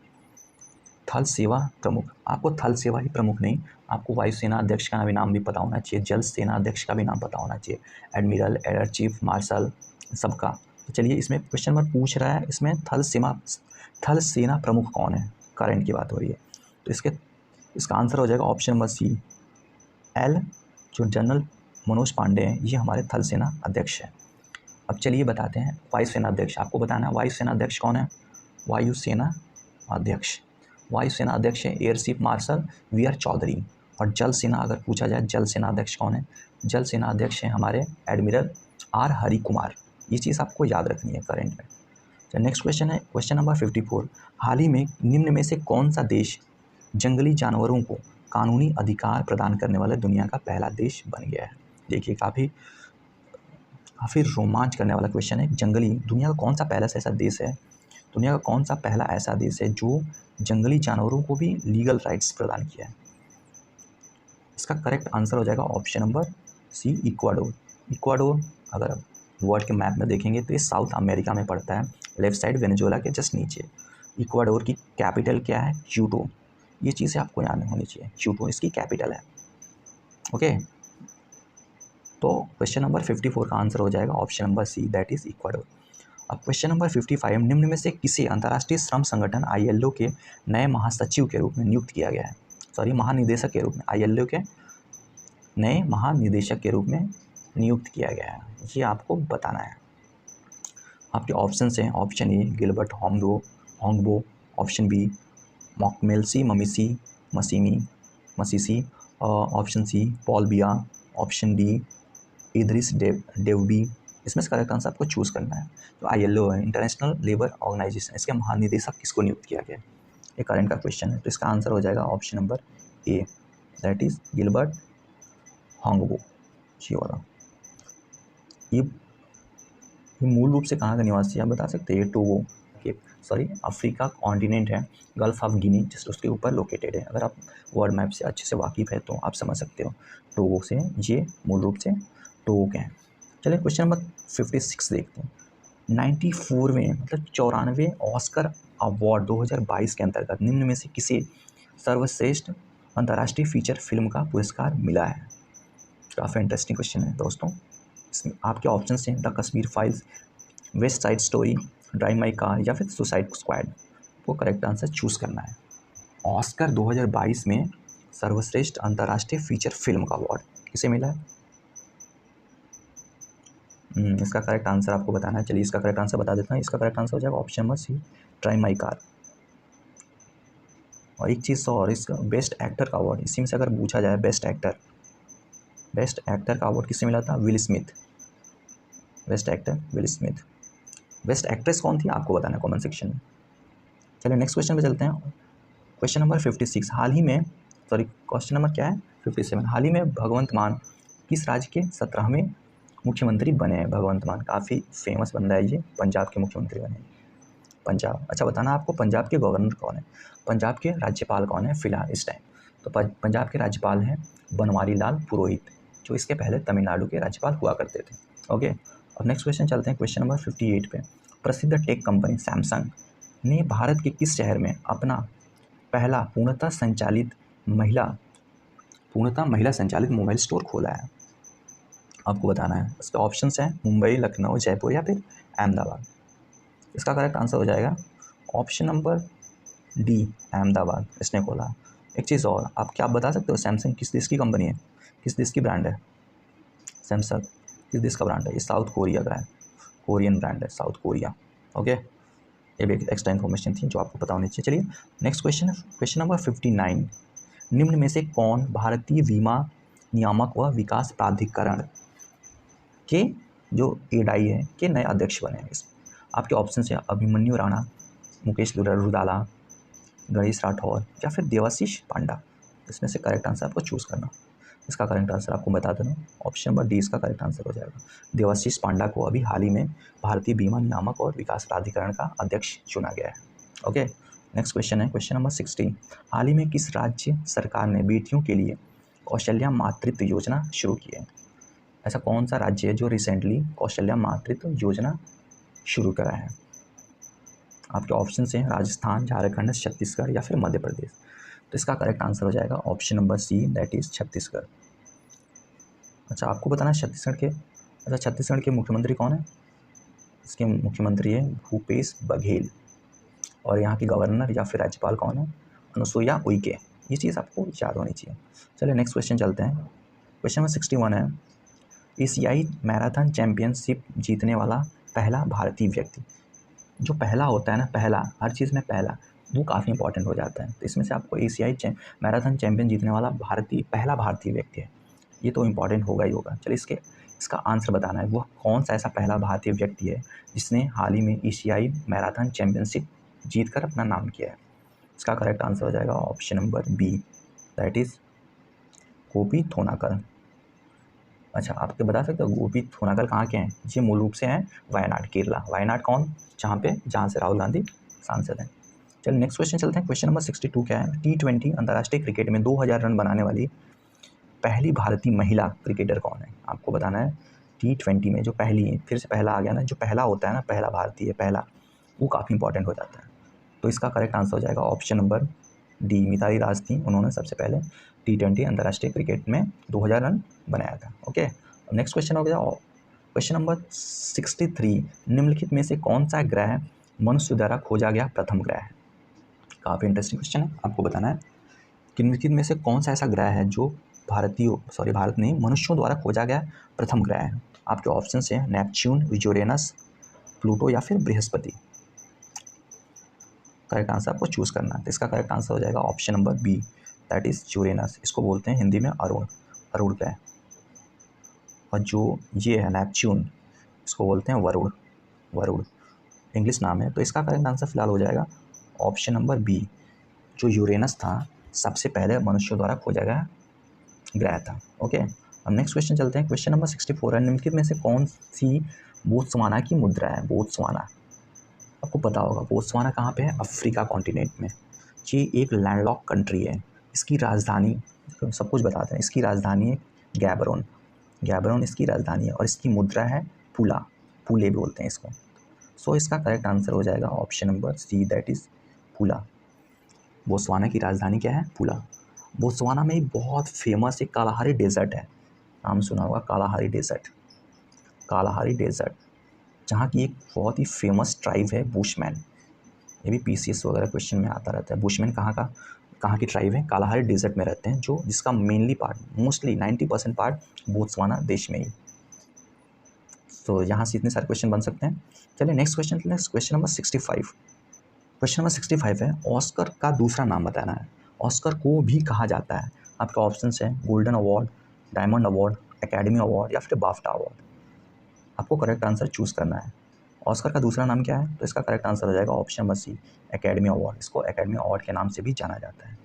थल सेवा प्रमुख, आपको थल सेवा ही प्रमुख नहीं, आपको वायुसेना अध्यक्ष का भी नाम भी पता होना चाहिए, जल सेना अध्यक्ष का भी नाम पता होना चाहिए, एडमिरल, एयर चीफ मार्शल, सबका। तो चलिए इसमें क्वेश्चन नंबर पूछ रहा है, इसमें थल सेना प्रमुख कौन है? करंट की बात हो रही है, तो इसका आंसर हो जाएगा ऑप्शन नंबर सी, एल, जो जनरल मनोज पांडे हैं, ये हमारे थल सेना अध्यक्ष हैं। अब चलिए बताते हैं वायुसेना अध्यक्ष, आपको बताना है वायुसेना अध्यक्ष कौन है? वायुसेना अध्यक्ष है air chief marshal V R Chaudhary. और जल सेना अगर पूछा जाए, जल सेना अध्यक्ष कौन है? जल सेना अध्यक्ष हैं हमारे एडमिरल आर हरि कुमार। ये चीज़ आपको याद रखनी है करंट में। तो नेक्स्ट क्वेश्चन है क्वेश्चन नंबर 54, हाल ही में निम्न में से कौन सा देश जंगली जानवरों को कानूनी अधिकार प्रदान करने वाला दुनिया का पहला देश बन गया है? देखिए काफ़ी रोमांच करने वाला क्वेश्चन है। दुनिया का कौन सा पहला ऐसा देश है, दुनिया का कौन सा पहला ऐसा देश है जो जंगली जानवरों को भी लीगल राइट्स प्रदान किया है? इसका करेक्ट आंसर हो जाएगा option number C, Ecuador. Ecuador अगर आप वर्ल्ड के मैप में देखेंगे तो ये साउथ अमेरिका में पड़ता है, लेफ्ट साइड वेनेजुएला के जस्ट नीचे। इक्वाडोर की कैपिटल क्या है? क्यूटो। ये चीज़ें आपको याद होनी चाहिए, क्यूटो इसकी कैपिटल है। ओके, तो क्वेश्चन नंबर 54 का आंसर हो जाएगा option number C, that is Ecuador. अब क्वेश्चन नंबर 55, निम्न में से किसे अंतर्राष्ट्रीय श्रम संगठन ILO के नए महासचिव के रूप में नियुक्त किया गया है? महानिदेशक के रूप में, ILO के नए महानिदेशक के रूप में नियुक्त किया गया है, ये आपको बताना है। आपके ऑप्शन हैं, option A Gilbert Houngbo, option B Mokgweetsi Masisi, option C Paul Biya, option D Idriss Deby. इसमें से करेक्ट आंसर आपको चूज़ करना है। तो ILO है, इंटरनेशनल लेबर ऑर्गेनाइजेशन, इसके महानिदेशक किसको नियुक्त किया गया है? ये करंट का क्वेश्चन है, तो इसका आंसर हो जाएगा option number A, that is Gilbert Houngbo. जी वाला ये मूल रूप से कहाँ का निवासी है आप बता सकते हैं? ये टोगो के अफ्रीका कॉन्टिनेंट है, गल्फ ऑफ गिनी जस्ट उसके ऊपर लोकेटेड है। अगर आप वर्ल्ड मैप से अच्छे से वाकिफ़ है तो आप समझ सकते हो, टोगो से ये मूल रूप से टोगो के हैं। चलिए क्वेश्चन नंबर 56 देखते हैं। 94वें मतलब 94वें ऑस्कर अवार्ड 2022 के अंतर्गत निम्न में से किसे सर्वश्रेष्ठ अंतर्राष्ट्रीय फीचर फिल्म का पुरस्कार मिला है? काफ़ी इंटरेस्टिंग क्वेश्चन है दोस्तों। इसमें आपके ऑप्शन हैं the Kashmir files, west side story, drive my car, या फिर सुसाइड स्क्वाड। वो करेक्ट आंसर चूज़ करना है। ऑस्कर 2022 में सर्वश्रेष्ठ अंतर्राष्ट्रीय फीचर फिल्म का अवार्ड किसे मिला है? इसका करेक्ट आंसर आपको बताना है। चलिए इसका करेक्ट आंसर बता देता हूँ। इसका करेक्ट आंसर हो जाएगा option number C, drive my car. और एक चीज़ और, इसका बेस्ट एक्टर का अवार्ड, इसी में से अगर पूछा जाए बेस्ट एक्टर का अवार्ड किससे मिला था? Will Smith. Best actor will Smith. Best actress कौन थी आपको बताना है कमेंट सेक्शन में। चलिए नेक्स्ट क्वेश्चन पे चलते हैं। क्वेश्चन नंबर 56, हाल ही में क्वेश्चन नंबर क्या है? 57। हाल ही में भगवंत मान किस राज्य के 17वें मुख्यमंत्री बने हैं? भगवंत मान काफ़ी फेमस बंदा है, ये पंजाब के मुख्यमंत्री बने हैं। पंजाब, अच्छा बताना आपको पंजाब के गवर्नर कौन है, पंजाब के राज्यपाल कौन है फिलहाल इस टाइम? तो पंजाब के राज्यपाल हैं बनवारी लाल पुरोहित, जो इसके पहले तमिलनाडु के राज्यपाल हुआ करते थे। ओके, और नेक्स्ट क्वेश्चन चलते हैं क्वेश्चन नंबर 58 पे। प्रसिद्ध टेक कंपनी सैमसंग ने भारत के किस शहर में अपना पहला पूर्णतः महिला संचालित मोबाइल स्टोर खोला है? आपको बताना है। इसके ऑप्शंस हैं मुंबई, लखनऊ, जयपुर या फिर अहमदाबाद। इसका करेक्ट आंसर हो जाएगा ऑप्शन नंबर डी, अहमदाबाद इसने खोला। एक चीज़ और, आप बता सकते हो सैमसंग किस देश की कंपनी है, किस देश की ब्रांड है? सैमसंग किस देश का ब्रांड है? ये साउथ कोरिया का है, कोरियन ब्रांड है, साउथ कोरिया। ओके, ये भी एक एक्स्ट्रा इन्फॉर्मेशन थी जो आपको पता होनी चाहिए। चलिए नेक्स्ट क्वेश्चन, क्वेश्चन नंबर 59। निम्न में से कौन भारतीय बीमा नियामक व विकास प्राधिकरण के जो एडाई है के नए अध्यक्ष बने हैं? आपके ऑप्शन है अभिमन्यु राणा, मुकेश रुदाला, गणेश राठौर या फिर देवाशीष पांडा। इसमें से करेक्ट आंसर आपको चूज़ करना। इसका करेक्ट आंसर आपको बता देना, ऑप्शन नंबर डी इसका करेक्ट आंसर हो जाएगा। देवाशीष पांडा को अभी हाल ही में भारतीय बीमा नियामक और विकास प्राधिकरण का अध्यक्ष चुना गया है। ओके, नेक्स्ट क्वेश्चन है क्वेश्चन नंबर 60। हाल ही में किस राज्य सरकार ने बेटियों के लिए कौशल्या मातृत्व योजना शुरू की है? ऐसा कौन सा राज्य है जो रिसेंटली कौशल्या मातृत्व योजना शुरू करा है? आपके ऑप्शन हैं राजस्थान, झारखंड, छत्तीसगढ़ या फिर मध्य प्रदेश। तो इसका करेक्ट आंसर हो जाएगा option number C, that is Chhattisgarh. अच्छा, आपको बताना है छत्तीसगढ़ के मुख्यमंत्री कौन है? इसके मुख्यमंत्री है भूपेश बघेल। और यहाँ की गवर्नर या फिर राज्यपाल कौन है? अनुसुईया उइके। ये चीज़ आपको याद होनी चाहिए। चलिए नेक्स्ट क्वेश्चन चलते हैं। क्वेश्चन नंबर 61 है, एशियाई मैराथन चैंपियनशिप जीतने वाला पहला भारतीय व्यक्ति। जो पहला होता है ना, पहला, हर चीज़ में पहला, वो काफ़ी इंपॉर्टेंट हो जाता है। तो इसमें से आपको एशियाई मैराथन चैंपियन जीतने वाला पहला भारतीय व्यक्ति है, ये तो इंपॉर्टेंट होगा ही होगा। चलिए इसका आंसर बताना है, वो कौन सा ऐसा पहला भारतीय व्यक्ति है जिसने हाल ही में एशियाई मैराथन चैंपियनशिप जीत कर अपना नाम किया है? इसका करेक्ट आंसर हो जाएगा option number B, that is Gopi Thonakar. अच्छा, आपके बता सकते हो गोपी थोनाकर कहाँ के हैं? ये मूल रूप से हैं वायनाड, केरला। वायनाड कौन? जहाँ से राहुल गांधी सांसद हैं। चलिए नेक्स्ट क्वेश्चन चलते हैं। क्वेश्चन नंबर 62 क्या है? T20 अंतर्राष्ट्रीय क्रिकेट में 2000 रन बनाने वाली पहली भारतीय महिला क्रिकेटर कौन है? आपको बताना है। T20 में जो पहली, फिर से पहला आ गया ना, जो पहला होता है ना, पहला भारतीय, पहला, वो काफ़ी इंपॉर्टेंट हो जाता है। तो इसका करेक्ट आंसर हो जाएगा ऑप्शन नंबर डी, मिताली राज थी। उन्होंने सबसे पहले T20 अंतर्राष्ट्रीय क्रिकेट में 2000 रन बनाया था। ओके, नेक्स्ट क्वेश्चन हो गया क्वेश्चन नंबर 63। निम्नलिखित में से कौन सा ग्रह मनुष्य द्वारा खोजा गया प्रथम ग्रह है? काफ़ी इंटरेस्टिंग क्वेश्चन है। आपको बताना है कि निम्नलिखित में से कौन सा ऐसा ग्रह है जो भारत नहीं, मनुष्यों द्वारा खोजा गया प्रथम ग्रह है? आपके ऑप्शन हैं नेपच्यून, यूरेनस, प्लूटो या फिर बृहस्पति। करेक्ट आंसर आपको चूज़ करना है। तो इसका करेक्ट आंसर हो जाएगा option number B, that is Uranus. इसको बोलते हैं हिंदी में अरुण ग्रह। और जो ये है नेपच्यून, इसको बोलते हैं वरुण, इंग्लिश नाम है। तो इसका करेक्ट आंसर फिलहाल हो जाएगा ऑप्शन नंबर बी, जो यूरेनस था, सबसे पहले मनुष्यों द्वारा खोजा गया ग्रह था। ओके, अब नेक्स्ट क्वेश्चन चलते हैं। क्वेश्चन नंबर 64 है, निम्नलिखित में से कौन सी बोत्सवाना की मुद्रा है? बोत्सवाना, आपको पता होगा बोत्सवाना कहाँ पे है? अफ्रीका कॉन्टिनेंट में। ये एक लैंडलॉक कंट्री है। इसकी राजधानी, सब कुछ बताते हैं, इसकी राजधानी है गैबरोन इसकी राजधानी है। और इसकी मुद्रा है पुले बोलते हैं इसको। सो इसका करेक्ट आंसर हो जाएगा option number C, that is pula. Botswana की राजधानी क्या है? पुला। बोत्सवाना में एक बहुत फेमस एक कालाहारी डेजर्ट है, नाम सुना होगा कालाहारी डेजर्ट, जहाँ की एक बहुत ही फेमस ट्राइब है बुशमैन। ये भी PCS वगैरह क्वेश्चन में आता रहता है। बुशमैन कहाँ की ट्राइब है? कालाहारी डेजर्ट में रहते हैं, जिसका mainly part, mostly 90% part Botswana देश में ही। तो यहाँ से इतने सारे क्वेश्चन बन सकते हैं। चलिए next question number 65। Question number 65 है, ऑस्कर का दूसरा नाम बताना है। ऑस्कर को भी कहा जाता है। आपके ऑप्शन हैं golden award, diamond award, academy award या फिर बाफ्टा अवार्ड। आपको करेक्ट आंसर चूज़ करना है। ऑस्कर का दूसरा नाम क्या है? तो इसका करेक्ट आंसर हो जाएगा option number C, academy award. इसको एकेडमी अवार्ड के नाम से भी जाना जाता है।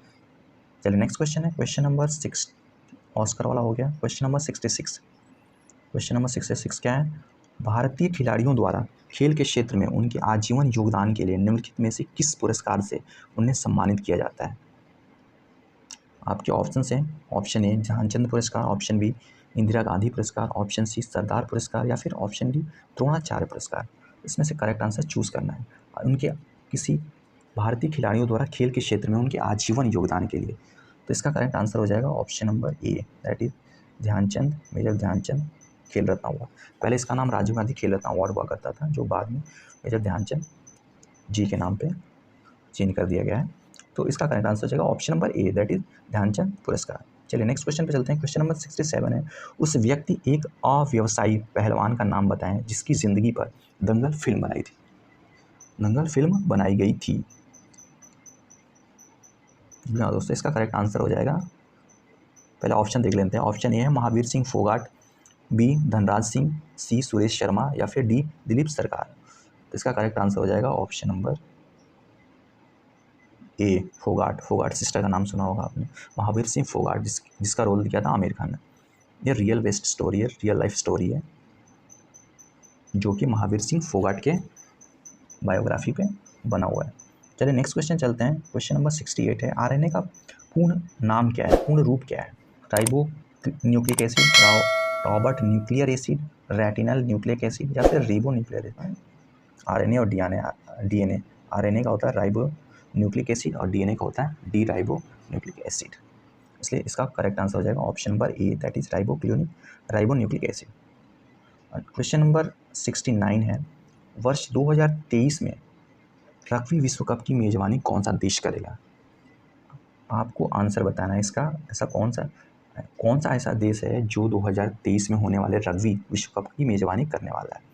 चलिए नेक्स्ट क्वेश्चन है, क्वेश्चन नंबर 6, ऑस्कर वाला हो गया। Question number 66। क्वेश्चन नंबर 66 क्या है? भारतीय खिलाड़ियों द्वारा खेल के क्षेत्र में उनके आजीवन योगदान के लिए निम्नलिखित में से किस पुरस्कार से उन्हें सम्मानित किया जाता है? आपके ऑप्शन हैं, ऑप्शन ए ध्यानचंद पुरस्कार, ऑप्शन बी इंदिरा गांधी पुरस्कार, ऑप्शन सी सरदार पुरस्कार या फिर ऑप्शन डी द्रोणाचार्य पुरस्कार। इसमें से करेक्ट आंसर चूज़ करना है। उनके किसी भारतीय खिलाड़ियों द्वारा खेल के क्षेत्र में उनके आजीवन योगदान के लिए। तो इसका करेक्ट आंसर हो जाएगा option number A, that is Dhyanchand, major Dhyanchand Khel Ratna award. पहले इसका नाम राजीव गांधी खेल रत्न अवार्ड हुआ करता था, जो बाद में मेजर ध्यानचंद जी के नाम पे चेंज कर दिया गया है। तो इसका करेक्ट आंसर हो जाएगा option number A, that is Dhyanchand पुरस्कार। चलिए नेक्स्ट क्वेश्चन पे चलते हैं। क्वेश्चन नंबर 67 है, उस व्यक्ति एक अव्यवसायी पहलवान का नाम बताएं जिसकी जिंदगी पर दंगल फिल्म बनाई थी। दंगल फिल्म बनाई गई थी। हाँ दोस्तों, इसका करेक्ट आंसर हो जाएगा, पहले ऑप्शन देख लेते हैं। ऑप्शन ए है महावीर सिंह फोगाट, बी धनराज सिंह, सी सुरेश शर्मा या फिर डी दिलीप सरकार। तो इसका करेक्ट आंसर हो जाएगा ऑप्शन नंबर ए, फोगाट। फोगाट सिस्टर का नाम सुना होगा आपने, महावीर सिंह फोगाट, जिसका रोल किया था आमिर खान ने। ये रियल बेस्ड स्टोरी है, रियल लाइफ स्टोरी है, जो कि महावीर सिंह फोगाट के बायोग्राफी पे बना हुआ है। चलिए नेक्स्ट क्वेश्चन चलते हैं। क्वेश्चन नंबर 68 है, आरएनए का पूर्ण नाम क्या है, पूर्ण रूप क्या है? Ribo nucleic acid, Robert nuclear acid, retinal nucleic acid या फिर रिबो न्यूक्लियर एसिड। आरएनए और डीएनए, आरएनए का होता है राइबो न्यूक्लिक एसिड और डीएनए का होता है डी राइबो न्यूक्लिक एसिड। इसलिए इसका करेक्ट आंसर हो जाएगा option number A, that is ribo nucleic acid. Question number 69 है, वर्ष 2023 में रग्बी विश्व कप की मेजबानी कौन सा देश करेगा? आपको आंसर बताना है इसका। ऐसा कौन सा ऐसा देश है जो 2023 में होने वाले रग्बी विश्व कप की मेजबानी करने वाला है?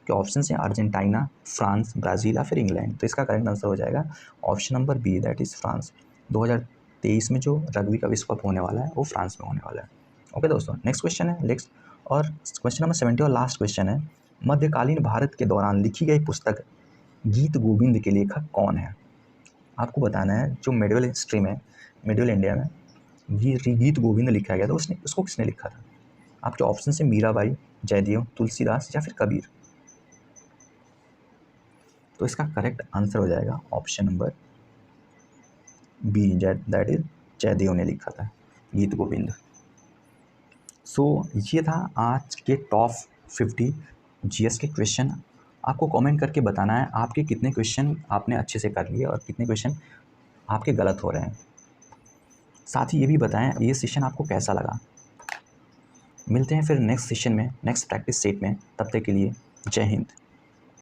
कि ऑप्शन है अर्जेंटीना, फ्रांस, ब्राज़ील या फिर इंग्लैंड। तो इसका करेक्ट आंसर हो जाएगा option number B, that is France. 2023 में जो रग्बी का विश्व कप होने वाला है वो फ्रांस में होने वाला है। ओके दोस्तों, नेक्स्ट क्वेश्चन है नेक्स्ट, और क्वेश्चन नंबर 70 और लास्ट क्वेश्चन है, मध्यकालीन भारत के दौरान लिखी गई पुस्तक गीत गोविंद के लेखक कौन है? आपको बताना है, जो मिडिवल हिस्ट्री में, मिडिवल इंडिया में गीत गोविंद लिखा गया था, उसको किसने लिखा था? आपके ऑप्शन से मीराबाई, जयदेव, तुलसीदास या फिर कबीर। तो इसका करेक्ट आंसर हो जाएगा option number B, that is Jaydev ने लिखा था गीत गोविंद। सो ये था आज के टॉप 50 जीएस के क्वेश्चन। आपको कमेंट करके बताना है आपके कितने क्वेश्चन आपने अच्छे से कर लिए और कितने क्वेश्चन आपके गलत हो रहे हैं। साथ ही ये भी बताएं ये सेशन आपको कैसा लगा। मिलते हैं फिर नेक्स्ट सेशन में, नेक्स्ट प्रैक्टिस सेट में। तब तक के लिए जय हिंद।